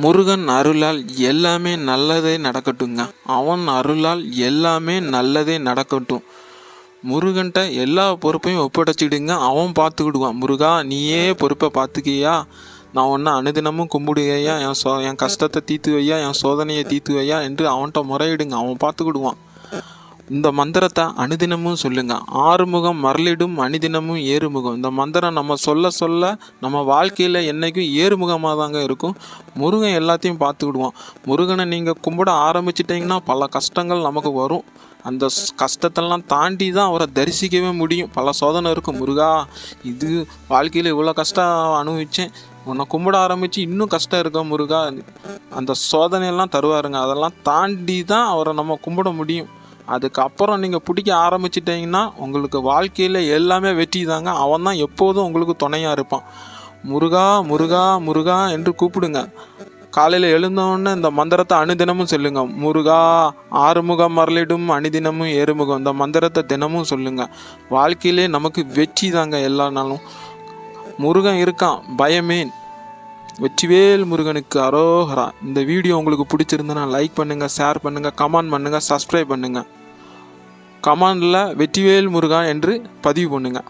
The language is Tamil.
முருகன் அருளால் எல்லாமே நல்லதே நடக்கட்டுங்க. அவன் அருளால் எல்லாமே நல்லதே நடக்கட்டும். முருகன்ட்ட எல்லா பொறுப்பையும் ஒப்படைச்சிடுங்க. அவன் பார்த்துக்கிடுவான். முருகா, நீயே பொறுப்பை பார்த்துக்கியா, நான் ஒன்று அனுதினமும் கும்பிடுவையா, என் கஷ்டத்தை தீர்த்து வையா, என் சோதனையை தீர்த்து வையா என்று அவன்கிட்ட முறையிடுங்க. அவன் பார்த்துக்கிடுவான். இந்த மந்திரத்தை அனுதினமும் சொல்லுங்க. ஆறுமுகம் மரளிடும் அனுதினமும் ஏறுமுகம். இந்த மந்திரம் நம்ம சொல்ல சொல்ல நம்ம வாழ்க்கையில் என்றைக்கும் ஏறுமுகமாக தாங்க இருக்கும். முருகன் எல்லாத்தையும் பார்த்துக்கிடுவான். முருகனை நீங்கள் கும்பிட ஆரம்பிச்சிட்டிங்கன்னா பல கஷ்டங்கள் நமக்கு வரும். அந்த கஷ்டத்தெல்லாம் தாண்டி தான் அவரை தரிசிக்கவே முடியும். பல சோதனை இருக்கும். முருகா, இது வாழ்க்கையில் இவ்வளோ கஷ்டம் அனுபவித்தேன், உன்னை கும்பிட ஆரம்பித்து இன்னும் கஷ்டம் இருக்கா முருகா, அந்த சோதனையெல்லாம் தருவாருங்க. அதெல்லாம் தாண்டி தான் அவரை நம்ம கும்பிட முடியும். அதுக்கப்புறம் நீங்கள் பிடிக்க ஆரம்பிச்சிட்டிங்கன்னா உங்களுக்கு வாழ்க்கையில் எல்லாமே வெற்றி தாங்க. அவன் தான் எப்போதும் உங்களுக்கு துணையாக இருப்பான். முருகா முருகா முருகா என்று கூப்பிடுங்க. காலையில் எழுந்தோடனே இந்த மந்திரத்தை அனுதினமும் சொல்லுங்க. முருகா, ஆறுமுகம் மரளிடும் அனுதினமும் ஏறுமுகம். இந்த மந்திரத்தை தினமும் சொல்லுங்க. வாழ்க்கையிலே நமக்கு வெற்றி தாங்க எல்லா நாளும். முருகன் இருக்கான், பயமேன். வெற்றிவேல் முருகனுக்கு அரோகரா. இந்த வீடியோ உங்களுக்கு பிடிச்சிருந்தனா லைக் பண்ணுங்கள், ஷேர் பண்ணுங்கள், கமெண்ட் பண்ணுங்கள், சப்ஸ்கிரைப் பண்ணுங்கள். கமெண்டில் வெற்றிவேல் முருகா என்று பதிவு பண்ணுங்கள்.